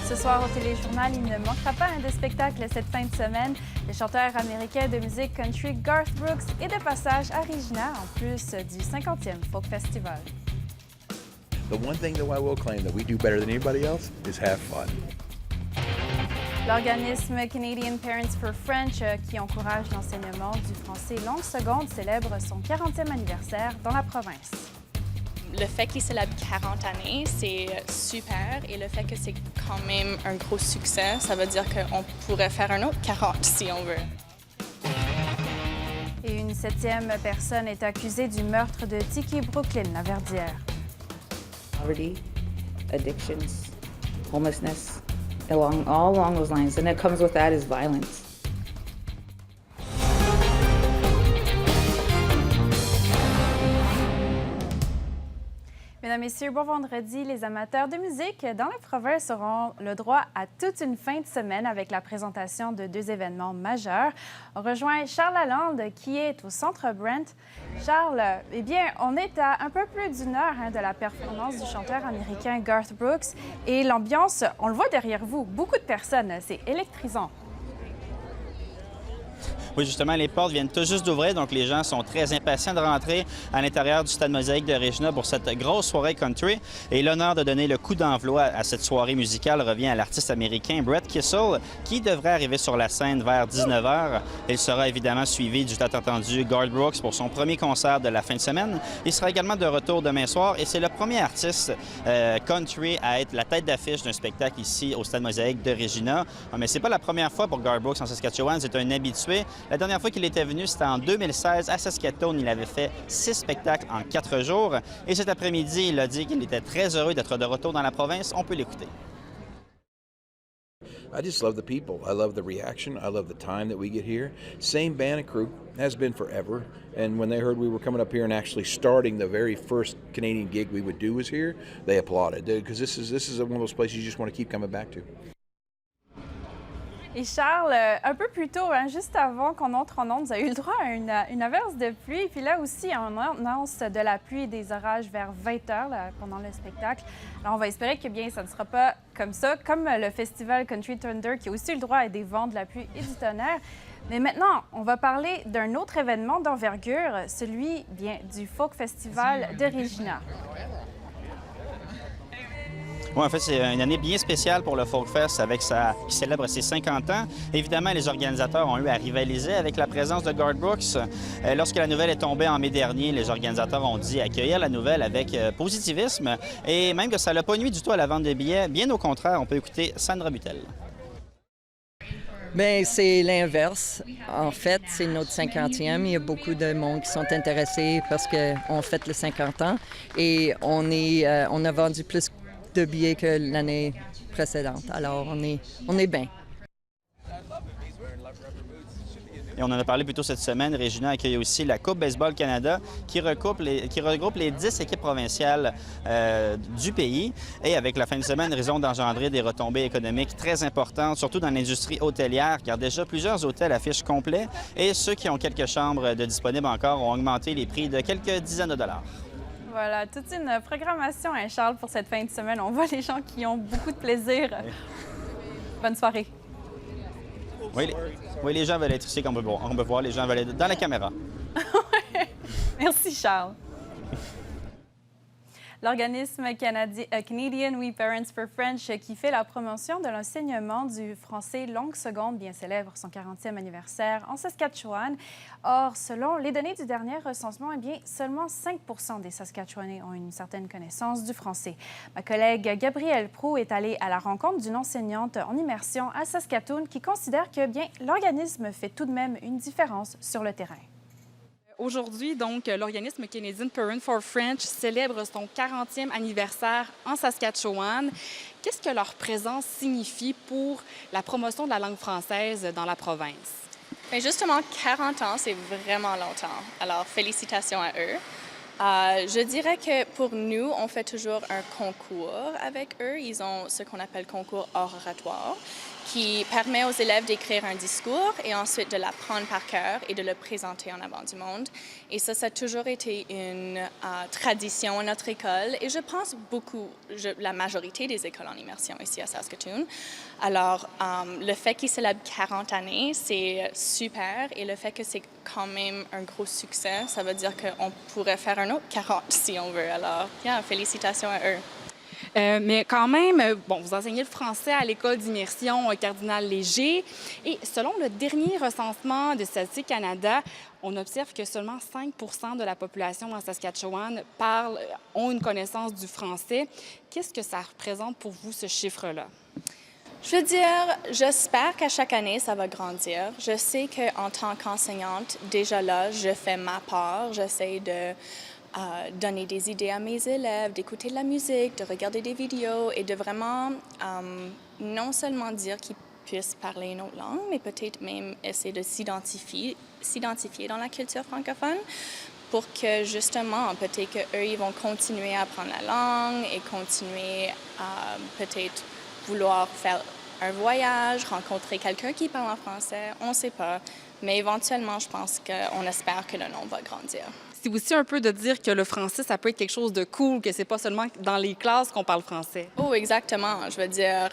Ce soir au téléjournal, il ne manquera pas un des spectacles cette fin de semaine. Le chanteur américain de musique country Garth Brooks est de passage à Regina en plus du 50e Folk Festival. The one thing that I will claim that we do better than anybody else is have fun. L'organisme Canadian Parents for French, qui encourage l'enseignement du français langue seconde, célèbre son 40e anniversaire dans la province. Le fait qu'il célèbre 40 années, c'est super. Et le fait que c'est quand même un gros succès, ça veut dire qu'on pourrait faire un autre 40 si on veut. Et une 7e personne est accusée du meurtre de Tiki Brooklyn Laverdière. Poverty, addictions, homelessness, all along those lines. And it comes with that is violence. Mesdames, Messieurs, bon vendredi. Les amateurs de musique dans la province auront le droit à toute une fin de semaine avec la présentation de 2 événements majeurs. On rejoint Charles Lalande qui est au Centre Brent. Charles, eh bien, on est à un peu plus d'une heure de la performance du chanteur américain Garth Brooks et l'ambiance, on le voit derrière vous, beaucoup de personnes, c'est électrisant. Oui, justement, les portes viennent tout juste d'ouvrir, donc les gens sont très impatients de rentrer à l'intérieur du Stade Mosaïque de Regina pour cette grosse soirée country. Et l'honneur de donner le coup d'envoi à cette soirée musicale revient à l'artiste américain Brett Kissel, qui devrait arriver sur la scène vers 19 h. Il sera évidemment suivi du tant attendu Garth Brooks pour son premier concert de la fin de semaine. Il sera également de retour demain soir et c'est le premier artiste country à être la tête d'affiche d'un spectacle ici au Stade Mosaïque de Regina. Mais c'est pas la première fois pour Garth Brooks en Saskatchewan, c'est un habitué. La dernière fois qu'il était venu, c'était en 2016 à Saskatoon. Il avait fait 6 spectacles en 4 jours. Et cet après-midi, il a dit qu'il était très heureux d'être de retour dans la province. On peut l'écouter. I just love the people. I love the reaction. I love the time that we get here. Same band and crew, has been forever. And when they heard we were coming up here and actually starting the very first Canadian gig we would do was here, they applauded. Because this is one of those places you just want to keep coming back to. Et Charles, un peu plus tôt, juste avant qu'on entre en ondes, vous avez eu le droit à une averse de pluie. Puis là aussi, on annonce de la pluie et des orages vers 20 h pendant le spectacle. Alors, on va espérer que bien, ça ne sera pas comme ça, comme le festival Country Thunder qui a aussi eu le droit à des vents, de la pluie et du tonnerre. Mais maintenant, on va parler d'un autre événement d'envergure, celui bien du Folk Festival de Regina. Oui, en fait, c'est une année bien spéciale pour le Folk Fest qui célèbre ses 50 ans. Évidemment, les organisateurs ont eu à rivaliser avec la présence de Garth Brooks. Lorsque la nouvelle est tombée en mai dernier, les organisateurs ont dit accueillir la nouvelle avec positivisme et même que ça n'a pas nuit du tout à la vente des billets. Bien au contraire, on peut écouter Sandra Butel. Bien, c'est l'inverse. En fait, c'est notre 50e. Il y a beaucoup de monde qui sont intéressés parce qu'on fête les 50 ans et on a vendu plus de billets que l'année précédente. Alors, on est bien. Et on en a parlé plus tôt cette semaine. Regina accueille aussi la Coupe Baseball Canada qui regroupe les 10 équipes provinciales du pays. Et avec la fin de semaine, raison d'engendrer des retombées économiques très importantes, surtout dans l'industrie hôtelière, car déjà plusieurs hôtels affichent complet. Et ceux qui ont quelques chambres de disponibles encore ont augmenté les prix de quelques dizaines de dollars. Voilà, toute une programmation, Charles, pour cette fin de semaine. On voit les gens qui ont beaucoup de plaisir. Oui. Bonne soirée. Oui, les gens veulent être ici, comme on peut voir. Les gens veulent être dans la caméra. Merci, Charles. L'organisme Canadian We Parents for French, qui fait la promotion de l'enseignement du français langue seconde, bien célèbre son 40e anniversaire en Saskatchewan. Or, selon les données du dernier recensement, eh bien, seulement 5 des Saskatchewanais ont une certaine connaissance du français. Ma collègue Gabrielle Proulx est allée à la rencontre d'une enseignante en immersion à Saskatoon qui considère que bien, l'organisme fait tout de même une différence sur le terrain. Aujourd'hui, donc, l'organisme Canadian Parents for French célèbre son 40e anniversaire en Saskatchewan. Qu'est-ce que leur présence signifie pour la promotion de la langue française dans la province? Bien, justement, 40 ans, c'est vraiment longtemps. Alors, félicitations à eux. Je dirais que pour nous, on fait toujours un concours avec eux. Ils ont ce qu'on appelle concours oratoire, qui permet aux élèves d'écrire un discours et ensuite de l'apprendre par cœur et de le présenter en avant du monde. Et ça a toujours été une tradition à notre école et je pense la majorité des écoles en immersion ici à Saskatoon. Alors, le fait qu'ils célèbrent 40 années, c'est super et le fait que c'est quand même un gros succès, ça veut dire qu'on pourrait faire un autre 40 si on veut. Alors, félicitations à eux. Mais quand même, bon, vous enseignez le français à l'école d'immersion Cardinal Léger. Et selon le dernier recensement de Statistique Canada, on observe que seulement 5 de la population en Saskatchewan ont une connaissance du français. Qu'est-ce que ça représente pour vous, ce chiffre-là? Je veux dire, j'espère qu'à chaque année, ça va grandir. Je sais qu'en tant qu'enseignante, déjà là, je fais ma part. J'essaie de donner des idées à mes élèves, d'écouter de la musique, de regarder des vidéos et de vraiment non seulement dire qu'ils puissent parler une autre langue, mais peut-être même essayer de s'identifier dans la culture francophone pour que justement, peut-être qu'eux, ils vont continuer à apprendre la langue et continuer à peut-être vouloir faire un voyage, rencontrer quelqu'un qui parle en français, on ne sait pas. Mais éventuellement, je pense qu'on espère que le nombre va grandir. C'est aussi un peu de dire que le français, ça peut être quelque chose de cool, que c'est pas seulement dans les classes qu'on parle français. Oh, exactement. Je veux dire,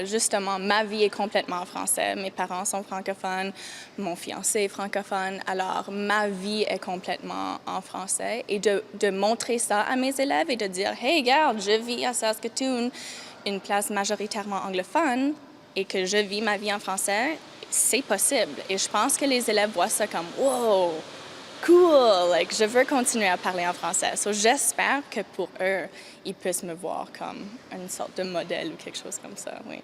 justement, ma vie est complètement en français. Mes parents sont francophones, mon fiancé est francophone, alors ma vie est complètement en français. Et de montrer ça à mes élèves et de dire, « Hey, regarde, je vis à Saskatoon, une place majoritairement anglophone, et que je vis ma vie en français, c'est possible. » Et je pense que les élèves voient ça comme, « Wow! Cool! Like, je veux continuer à parler en français. » So, j'espère que pour eux, ils puissent me voir comme une sorte de modèle ou quelque chose comme ça, oui.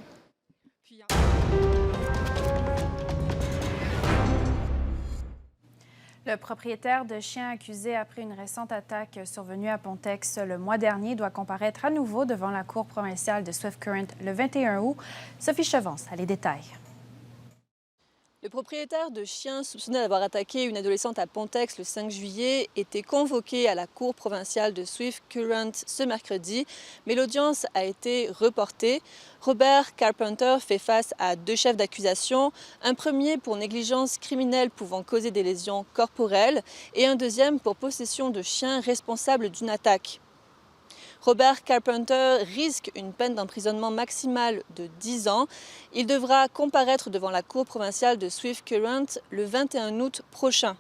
Le propriétaire de chiens accusé après une récente attaque survenue à Pontex le mois dernier doit comparaître à nouveau devant la Cour provinciale de Swift Current le 21 août. Sophie Chevance a les détails. Le propriétaire de chiens soupçonné d'avoir attaqué une adolescente à Pontex le 5 juillet était convoqué à la Cour provinciale de Swift Current ce mercredi, mais l'audience a été reportée. Robert Carpenter fait face à 2 chefs d'accusation, un premier pour négligence criminelle pouvant causer des lésions corporelles et un deuxième pour possession de chiens responsables d'une attaque. Robert Carpenter risque une peine d'emprisonnement maximale de 10 ans. Il devra comparaître devant la Cour provinciale de Swift Current le 21 août prochain.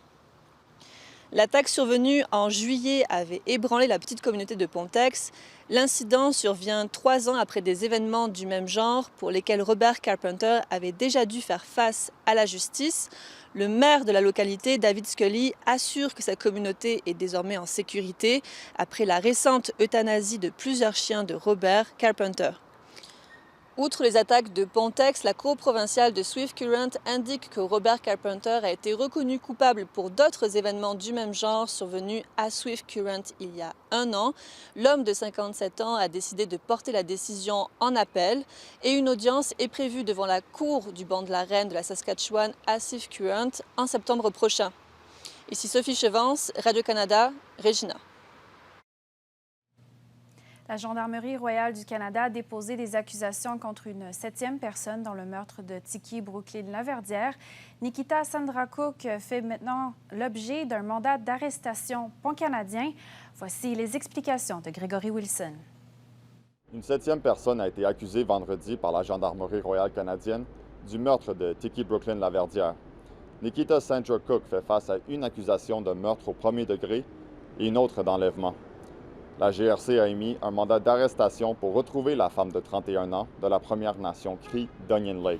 L'attaque survenue en juillet avait ébranlé la petite communauté de Pontex. L'incident survient 3 ans après des événements du même genre pour lesquels Robert Carpenter avait déjà dû faire face à la justice. Le maire de la localité, David Scully, assure que sa communauté est désormais en sécurité après la récente euthanasie de plusieurs chiens de Robert Carpenter. Outre les attaques de Pontex, la Cour provinciale de Swift Current indique que Robert Carpenter a été reconnu coupable pour d'autres événements du même genre survenus à Swift Current il y a 1 an. L'homme de 57 ans a décidé de porter la décision en appel et une audience est prévue devant la Cour du banc de la Reine de la Saskatchewan à Swift Current en septembre prochain. Ici Sophie Chevance, Radio-Canada, Regina. La Gendarmerie royale du Canada a déposé des accusations contre une 7e personne dans le meurtre de Tiki Brooklyn Laverdière. Nikita Sandracook fait maintenant l'objet d'un mandat d'arrestation pan-canadien. Voici les explications de Grégory Wilson. Une 7e personne a été accusée vendredi par la Gendarmerie royale canadienne du meurtre de Tiki Brooklyn Laverdière. Nikita Sandracook fait face à une accusation de meurtre au premier degré et une autre d'enlèvement. La GRC a émis un mandat d'arrestation pour retrouver la femme de 31 ans de la Première Nation Cree d'Onion Lake.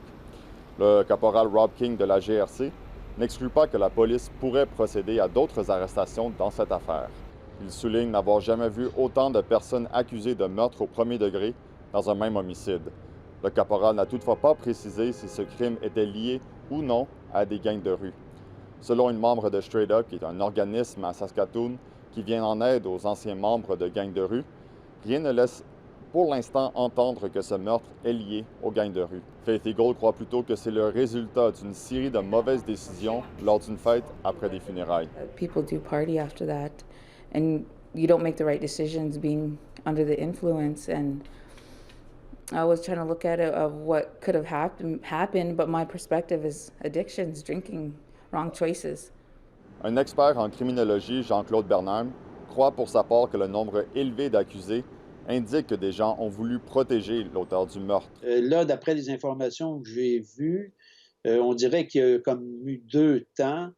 Le caporal Rob King de la GRC n'exclut pas que la police pourrait procéder à d'autres arrestations dans cette affaire. Il souligne n'avoir jamais vu autant de personnes accusées de meurtre au premier degré dans un même homicide. Le caporal n'a toutefois pas précisé si ce crime était lié ou non à des gangs de rue. Selon une membre de Straight Up, qui est un organisme à Saskatoon, qui vient en aide aux anciens membres de gangs de rue, rien ne laisse pour l'instant entendre que ce meurtre est lié aux gangs de rue. Faith Eagle croit plutôt que c'est le résultat d'une série de mauvaises décisions lors d'une fête après des funérailles. People do party after that, and you don't make the right decisions being under the influence. And I was trying to look at it of what could have happened, but my perspective is addictions, drinking, wrong choices. Un expert en criminologie, Jean-Claude Bernheim, croit pour sa part que le nombre élevé d'accusés indique que des gens ont voulu protéger l'auteur du meurtre. Là, d'après les informations que j'ai vues, on dirait qu'il y a comme eu 2 temps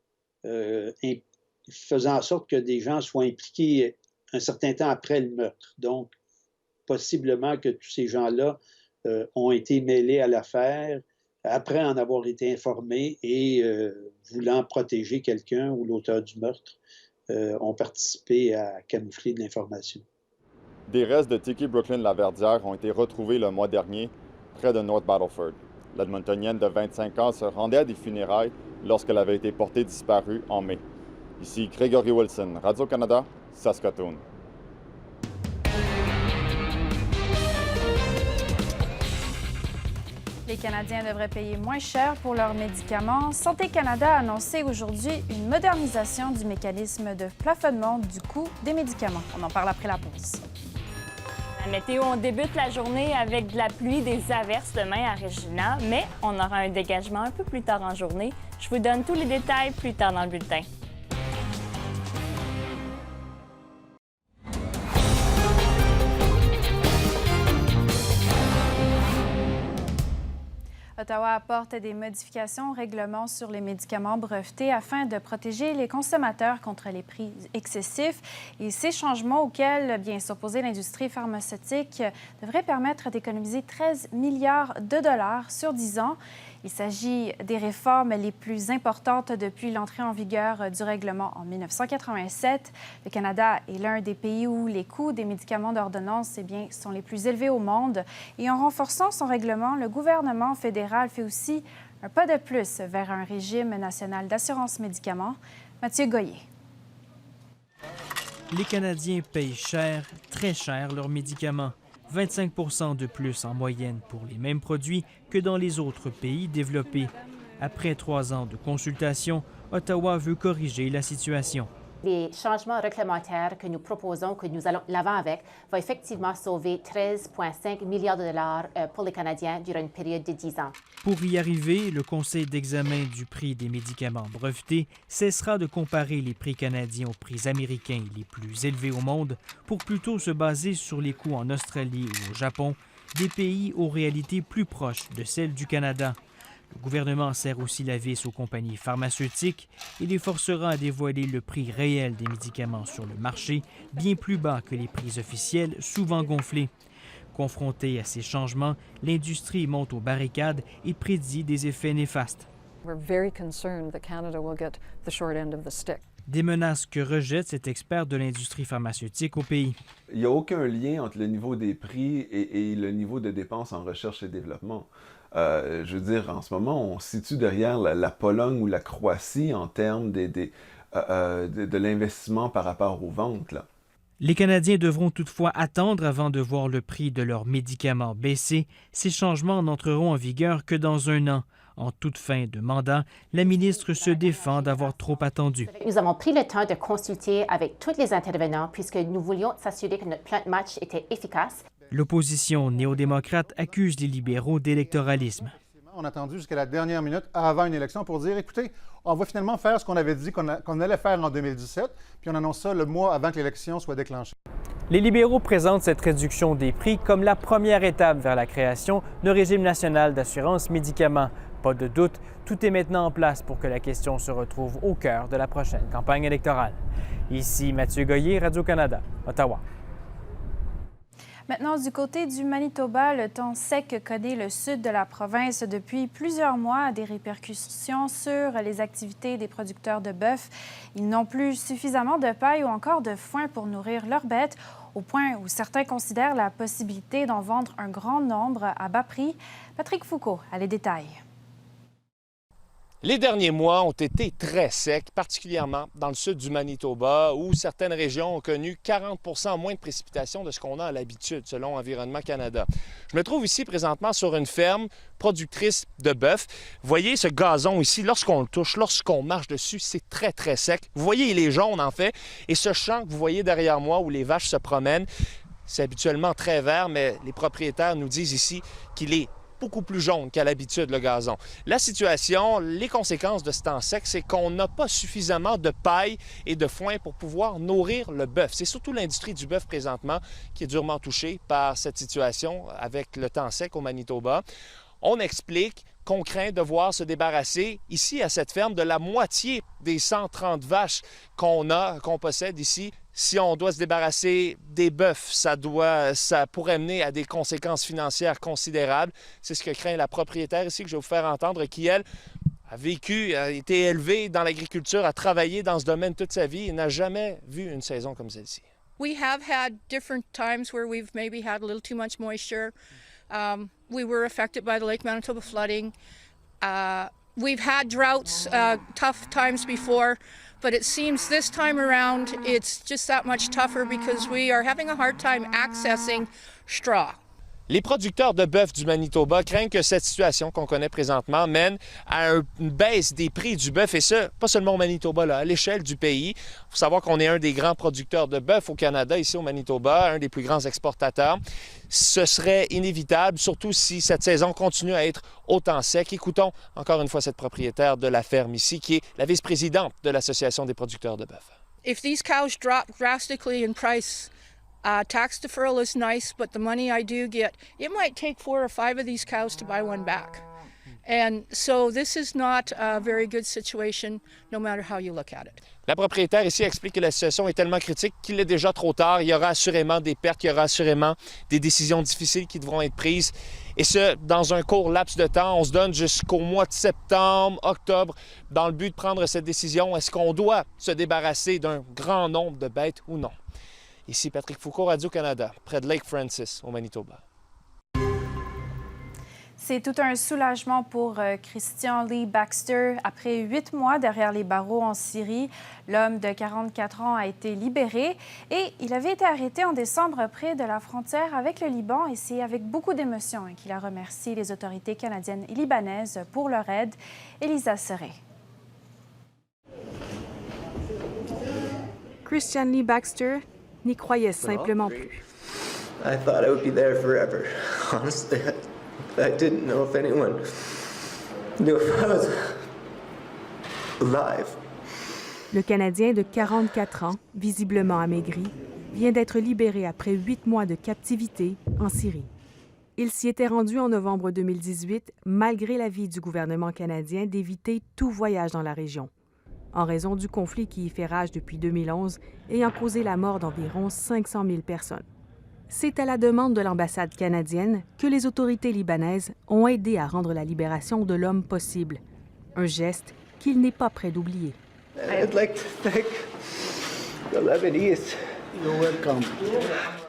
faisant en sorte que des gens soient impliqués un certain temps après le meurtre. Donc, possiblement que tous ces gens-là ont été mêlés à l'affaire après en avoir été informés et voulant protéger quelqu'un ou l'auteur du meurtre, ont participé à camoufler de l'information. Des restes de Tiki Brooklyn Laverdière ont été retrouvés le mois dernier près de North Battleford. L'Edmontonienne de 25 ans se rendait à des funérailles lorsqu'elle avait été portée disparue en mai. Ici Gregory Wilson, Radio-Canada, Saskatoon. Les Canadiens devraient payer moins cher pour leurs médicaments. Santé Canada a annoncé aujourd'hui une modernisation du mécanisme de plafonnement du coût des médicaments. On en parle après la pause. La météo, on débute la journée avec de la pluie, des averses demain à Regina, mais on aura un dégagement un peu plus tard en journée. Je vous donne tous les détails plus tard dans le bulletin. Ottawa apporte des modifications au règlement sur les médicaments brevetés afin de protéger les consommateurs contre les prix excessifs. Et ces changements auxquels s'opposer l'industrie pharmaceutique devraient permettre d'économiser 13 milliards de dollars sur 10 ans. Il s'agit des réformes les plus importantes depuis l'entrée en vigueur du règlement en 1987. Le Canada est l'un des pays où les coûts des médicaments d'ordonnance sont les plus élevés au monde. Et en renforçant son règlement, le gouvernement fédéral fait aussi un pas de plus vers un régime national d'assurance médicaments. Mathieu Goyer. Les Canadiens payent cher, très cher leurs médicaments. 25 % de plus en moyenne pour les mêmes produits que dans les autres pays développés. Après 3 ans de consultation, Ottawa veut corriger la situation. Les changements réglementaires que nous proposons, que nous allons l'avant avec, vont effectivement sauver 13,5 milliards de dollars pour les Canadiens durant une période de 10 ans. Pour y arriver, le Conseil d'examen du prix des médicaments brevetés cessera de comparer les prix canadiens aux prix américains les plus élevés au monde pour plutôt se baser sur les coûts en Australie ou au Japon, des pays aux réalités plus proches de celles du Canada. Le gouvernement serre aussi la vis aux compagnies pharmaceutiques et les forcera à dévoiler le prix réel des médicaments sur le marché, bien plus bas que les prix officiels, souvent gonflés. Confrontée à ces changements, l'industrie monte aux barricades et prédit des effets néfastes. Des menaces que rejette cet expert de l'industrie pharmaceutique au pays. Il n'y a aucun lien entre le niveau des prix et le niveau de dépenses en recherche et développement. Je veux dire, en ce moment, on se situe derrière la Pologne ou la Croatie en termes de l'investissement par rapport aux ventes, là. Les Canadiens devront toutefois attendre avant de voir le prix de leurs médicaments baisser. Ces changements n'entreront en vigueur que dans 1 an. En toute fin de mandat, la ministre se défend d'avoir trop attendu. Nous avons pris le temps de consulter avec tous les intervenants puisque nous voulions s'assurer que notre plan de match était efficace. L'opposition néo-démocrate accuse les libéraux d'électoralisme. On a attendu jusqu'à la dernière minute avant une élection pour dire, écoutez, on va finalement faire ce qu'on avait dit qu'on allait faire en 2017, puis on annonce ça le mois avant que l'élection soit déclenchée. Les libéraux présentent cette réduction des prix comme la première étape vers la création d'un régime national d'assurance médicaments. Pas de doute, tout est maintenant en place pour que la question se retrouve au cœur de la prochaine campagne électorale. Ici Mathieu Goyer, Radio-Canada, Ottawa. Maintenant, du côté du Manitoba, le temps sec connaît le sud de la province depuis plusieurs mois, a des répercussions sur les activités des producteurs de bœuf. Ils n'ont plus suffisamment de paille ou encore de foin pour nourrir leurs bêtes, au point où certains considèrent la possibilité d'en vendre un grand nombre à bas prix. Patrick Foucault a les détails. Les derniers mois ont été très secs, particulièrement dans le sud du Manitoba, où certaines régions ont connu 40 % moins de précipitations de ce qu'on a à l'habitude, selon Environnement Canada. Je me trouve ici présentement sur une ferme productrice de bœuf. Vous voyez ce gazon ici, lorsqu'on le touche, lorsqu'on marche dessus, c'est très, très sec. Vous voyez, il est jaune en fait, et ce champ que vous voyez derrière moi où les vaches se promènent, c'est habituellement très vert, mais les propriétaires nous disent ici qu'il est beaucoup plus jaune qu'à l'habitude, le gazon. La situation, les conséquences de ce temps sec, c'est qu'on n'a pas suffisamment de paille et de foin pour pouvoir nourrir le bœuf. C'est surtout l'industrie du bœuf présentement qui est durement touchée par cette situation avec le temps sec au Manitoba. On explique qu'on craint devoir se débarrasser ici à cette ferme de la moitié des 130 vaches qu'on possède ici. Si on doit se débarrasser des bœufs, ça pourrait mener à des conséquences financières considérables. C'est ce que craint la propriétaire ici, que je vais vous faire entendre, qui, elle, a été élevée dans l'agriculture, a travaillé dans ce domaine toute sa vie et n'a jamais vu une saison comme celle-ci. We have had different times where we've maybe had a little too much moisture. We were affected by the Lake Manitoba flooding. We've had droughts, tough times before, but it seems this time around it's just that much tougher because we are having a hard time accessing straw. Les producteurs de bœuf du Manitoba craignent que cette situation qu'on connaît présentement mène à une baisse des prix du bœuf, et ça, pas seulement au Manitoba, là, à l'échelle du pays. Il faut savoir qu'on est un des grands producteurs de bœuf au Canada, ici au Manitoba, un des plus grands exportateurs. Ce serait inévitable, surtout si cette saison continue à être autant sec. Écoutons encore une fois cette propriétaire de la ferme ici, qui est la vice-présidente de l'Association des producteurs de bœuf. If these cows drop drastically in price, tax deferral is nice, but the money I do get, it might take 4 or 5 of these cows to buy one back. And so this is not a very good situation, no matter how you look at it. La propriétaire ici explique que la situation est tellement critique qu'il est déjà trop tard. Il y aura assurément des pertes, il y aura assurément des décisions difficiles qui devront être prises. Et ce, dans un court laps de temps. On se donne jusqu'au mois de septembre, octobre, dans le but de prendre cette décision. Est-ce qu'on doit se débarrasser d'un grand nombre de bêtes ou non? Ici Patrick Foucault, Radio-Canada, près de Lake Francis, au Manitoba. C'est tout un soulagement pour Christian Lee Baxter. Après 8 mois derrière les barreaux en Syrie, l'homme de 44 ans a été libéré et il avait été arrêté en décembre près de la frontière avec le Liban, et c'est avec beaucoup d'émotion qu'il a remercié les autorités canadiennes et libanaises pour leur aide. Elisa Serret. Christian Lee Baxter n'y croyait simplement plus. I thought I would be there forever. Honestly, I didn't know if anyone knew if I was alive. Le Canadien de 44 ans, visiblement amaigri, vient d'être libéré après 8 mois de captivité en Syrie. Il s'y était rendu en novembre 2018, malgré l'avis du gouvernement canadien d'éviter tout voyage dans la région, en raison du conflit qui y fait rage depuis 2011, ayant causé la mort d'environ 500 000 personnes. C'est à la demande de l'ambassade canadienne que les autorités libanaises ont aidé à rendre la libération de l'homme possible, un geste qu'il n'est pas prêt d'oublier. I'd like to thank the Lebanese. You're welcome.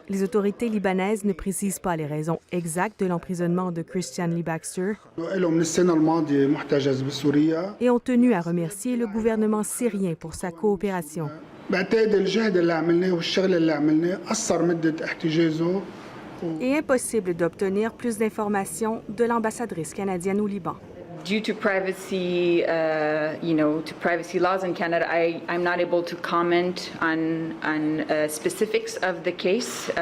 Les autorités libanaises ne précisent pas les raisons exactes de l'emprisonnement de Christian Lee Baxter et ont tenu à remercier le gouvernement syrien pour sa coopération. Et impossible d'obtenir plus d'informations de l'ambassadrice canadienne au Liban. Due to privacy, to privacy laws in Canada, I'm not able to comment on specifics of the case.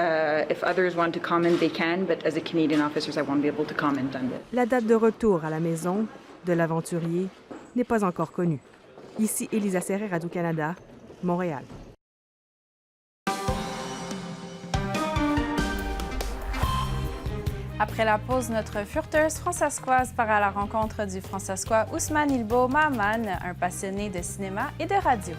If others want to comment, they can, but as a Canadian officer, I won't be able to comment on it. La date de retour à la maison de l'aventurier n'est pas encore connue. Ici Elisa Serret, Radio-Canada, Montréal. Après la pause, notre furteuse françaiscoise part à la rencontre du françaiscois Ousmane Ilbo Mahaman, un passionné de cinéma et de radio.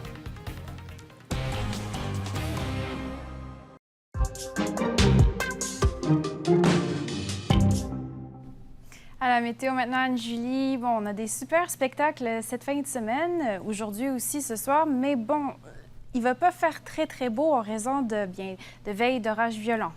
À la météo maintenant, Anne-Julie. Bon, on a des super spectacles cette fin de semaine, aujourd'hui aussi ce soir, mais bon, il ne va pas faire très, très beau en raison de veilles d'orages violents.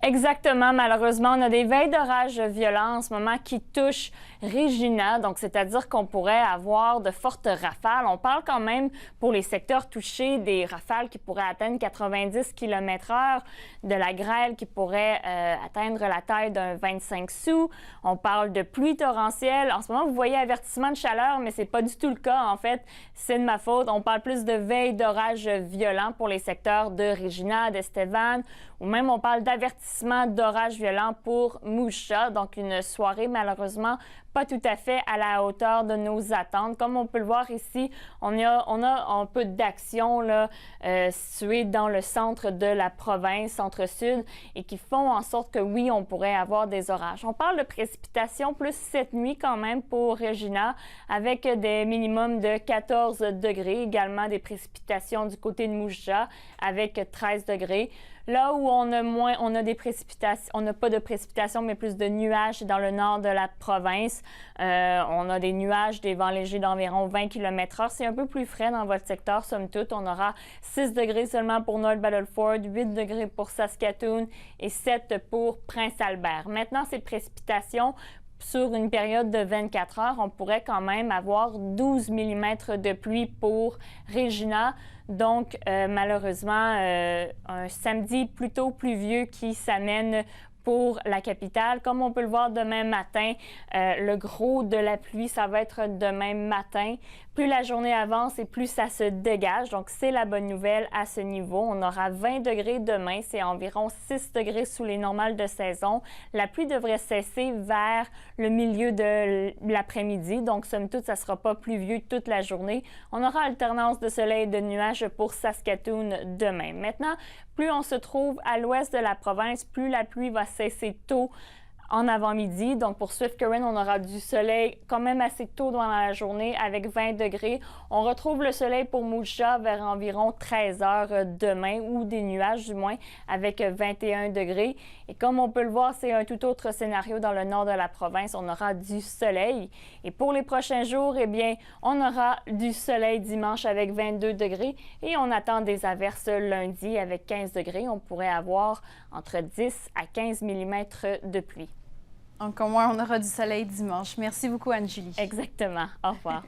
Exactement. Malheureusement, on a des veilles d'orage violents en ce moment qui touchent Regina, donc c'est-à-dire qu'on pourrait avoir de fortes rafales. On parle quand même, pour les secteurs touchés, des rafales qui pourraient atteindre 90 km/h, de la grêle qui pourrait atteindre la taille d'un 25 sous. On parle de pluie torrentielle. En ce moment, vous voyez avertissement de chaleur, mais c'est pas du tout le cas, en fait. C'est de ma faute. On parle plus de veilles d'orage violents pour les secteurs de Regina, d'Estevan, ou même on parle d'avertissement d'orage violent pour Musha, donc une soirée malheureusement pas tout à fait à la hauteur de nos attentes. Comme on peut le voir ici, on a un peu d'action située dans le centre de la province, centre-sud, et qui font en sorte que oui, on pourrait avoir des orages. On parle de précipitations plus cette nuit quand même pour Regina, avec des minimums de 14 degrés, également des précipitations du côté de Musha avec 13 degrés. Là où on a des précipitations, on n'a pas de précipitations, mais plus de nuages dans le nord de la province. On a des nuages, des vents légers d'environ 20 km/h. C'est un peu plus frais dans votre secteur, somme toute. On aura 6 degrés seulement pour North Battleford, 8 degrés pour Saskatoon et 7 pour Prince-Albert. Maintenant, ces précipitations, sur une période de 24 heures, on pourrait quand même avoir 12 mm de pluie pour Regina. Donc, malheureusement, un samedi plutôt pluvieux qui s'amène pour la capitale. Comme on peut le voir demain matin, le gros de la pluie, ça va être demain matin. Plus la journée avance et plus ça se dégage. Donc, c'est la bonne nouvelle à ce niveau. On aura 20 degrés demain. C'est environ 6 degrés sous les normales de saison. La pluie devrait cesser vers le milieu de l'après-midi. Donc, somme toute, ça ne sera pas pluvieux toute la journée. On aura alternance de soleil et de nuages pour Saskatoon demain. Maintenant, plus on se trouve à l'ouest de la province, plus la pluie va cesser tôt en avant-midi. Donc, pour Swift Current, on aura du soleil quand même assez tôt dans la journée avec 20 degrés. On retrouve le soleil pour Musha vers environ 13 heures demain, ou des nuages du moins, avec 21 degrés. Et comme on peut le voir, c'est un tout autre scénario dans le nord de la province. On aura du soleil. Et pour les prochains jours, eh bien, on aura du soleil dimanche avec 22 degrés et on attend des averses lundi avec 15 degrés. On pourrait avoir entre 10 à 15 mm de pluie. Donc, au moins, on aura du soleil dimanche. Merci beaucoup, Anne-Julie. Exactement. Au revoir.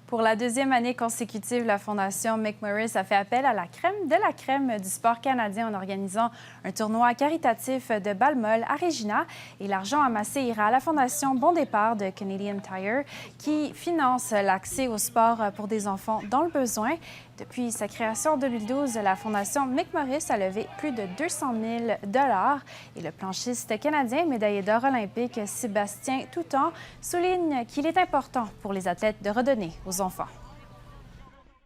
Pour la deuxième année consécutive, la Fondation McMorris a fait appel à la crème du sport canadien en organisant un tournoi caritatif de balle molle à Regina. Et l'argent amassé ira à la Fondation Bon Départ de Canadian Tire, qui finance l'accès au sport pour des enfants dans le besoin. Depuis sa création en 2012, la Fondation McMorris a levé plus de 200 000 $ et le planchiste canadien médaillé d'or olympique Sébastien Touton souligne qu'il est important pour les athlètes de redonner aux enfants.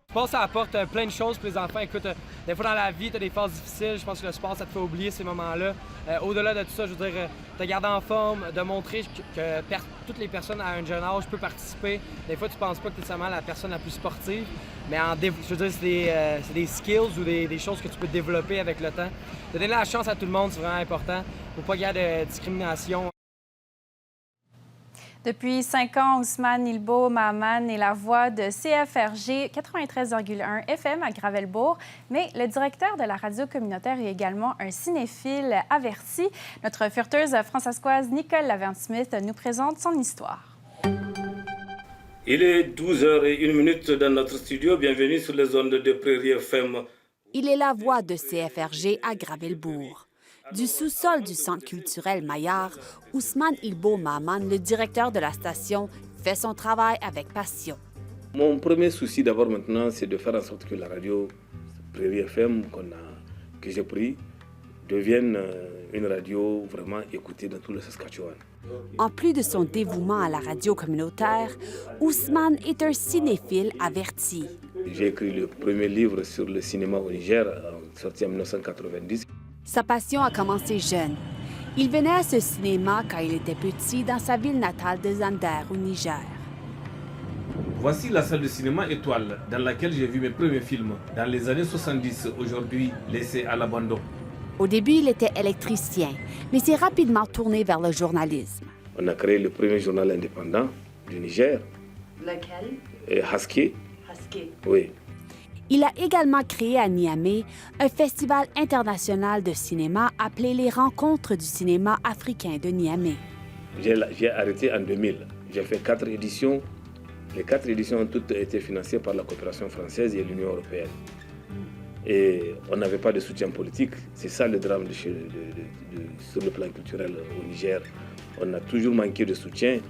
Je pense que ça apporte plein de choses pour les enfants. Écoute, des fois dans la vie, tu as des phases difficiles. Je pense que le sport, ça te fait oublier ces moments-là. Au-delà de tout ça, je veux dire, te garder en forme, de montrer que toutes les personnes à un jeune âge peuvent participer. Des fois, tu ne penses pas que tu es nécessairement la personne la plus sportive, mais je veux dire, c'est des skills ou des choses que tu peux développer avec le temps. De donner la chance à tout le monde, c'est vraiment important. Il ne faut pas qu'il y ait de discrimination. Depuis 5 ans, Ousmane Ilbo Mahaman est la voix de CFRG 93,1 FM à Gravelbourg, mais le directeur de la radio communautaire est également un cinéphile averti. Notre furteuse françaiscoise Nicole Laverne-Smith nous présente son histoire. Il est 12h01 dans notre studio. Bienvenue sur les ondes de Prairie FM. Il est la voix de CFRG à Gravelbourg. Du sous-sol du Centre culturel Maillard, Ousmane Ilbo Mahaman, le directeur de la station, fait son travail avec passion. Mon premier souci d'abord maintenant, c'est de faire en sorte que la radio Prairie FM que j'ai pris devienne une radio vraiment écoutée dans tout le Saskatchewan. En plus de son dévouement à la radio communautaire, Ousmane est un cinéphile averti. J'ai écrit le premier livre sur le cinéma au Niger, sorti en 1990. Sa passion a commencé jeune. Il venait à ce cinéma quand il était petit dans sa ville natale de Zander, au Niger. Voici la salle de cinéma Étoile, dans laquelle j'ai vu mes premiers films, dans les années 70, aujourd'hui laissés à l'abandon. Au début, il était électricien, mais s'est rapidement tourné vers le journalisme. On a créé le premier journal indépendant du Niger. Lequel? Husky. Husky. Oui. Il a également créé à Niamey un festival international de cinéma appelé les Rencontres du cinéma africain de Niamey. J'ai arrêté en 2000. J'ai fait 4 éditions. Les 4 éditions ont toutes été financées par la coopération française et l'Union européenne. Et on n'avait pas de soutien politique. C'est ça le drame sur le plan culturel au Niger. On a toujours manqué de soutien.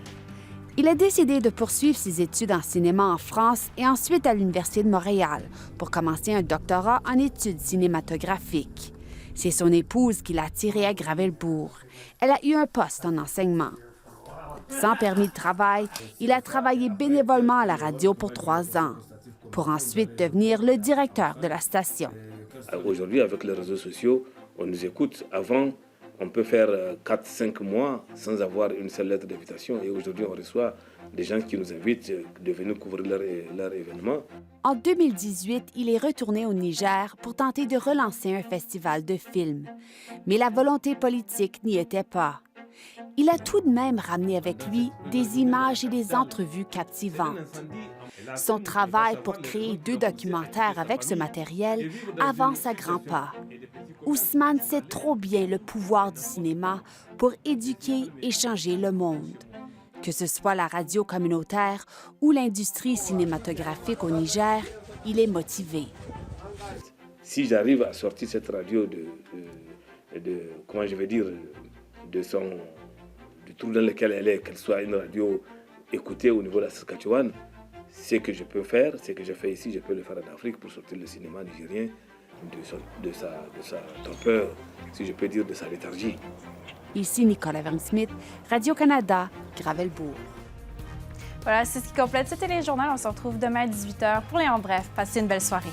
Il a décidé de poursuivre ses études en cinéma en France et ensuite à l'Université de Montréal pour commencer un doctorat en études cinématographiques. C'est son épouse qui l'a attiré à Gravelbourg. Elle a eu un poste en enseignement. Sans permis de travail, il a travaillé bénévolement à la radio pour 3 ans, pour ensuite devenir le directeur de la station. Aujourd'hui, avec les réseaux sociaux, on nous écoute. Avant, on peut faire 4-5 mois sans avoir une seule lettre d'invitation. Et aujourd'hui, on reçoit des gens qui nous invitent de venir couvrir leur événement. En 2018, il est retourné au Niger pour tenter de relancer un festival de films. Mais la volonté politique n'y était pas. Il a tout de même ramené avec lui des images et des entrevues captivantes. Son travail pour créer 2 documentaires avec ce matériel avance à grands pas. Ousmane sait trop bien le pouvoir du cinéma pour éduquer et changer le monde. Que ce soit la radio communautaire ou l'industrie cinématographique au Niger, il est motivé. Si j'arrive à sortir cette radio comment je vais dire, du trou dans lequel elle est, qu'elle soit une radio écoutée au niveau de la Saskatchewan, ce que je peux faire, ce que je fais ici, je peux le faire en Afrique pour sortir le cinéma nigérien de sa torpeur, si je peux dire, de sa léthargie. Ici Nicolas Vergne-Smith, Radio-Canada, Gravelbourg. Voilà, c'est ce qui complète ce téléjournal. On se retrouve demain à 18h pour les En Bref. Passez une belle soirée.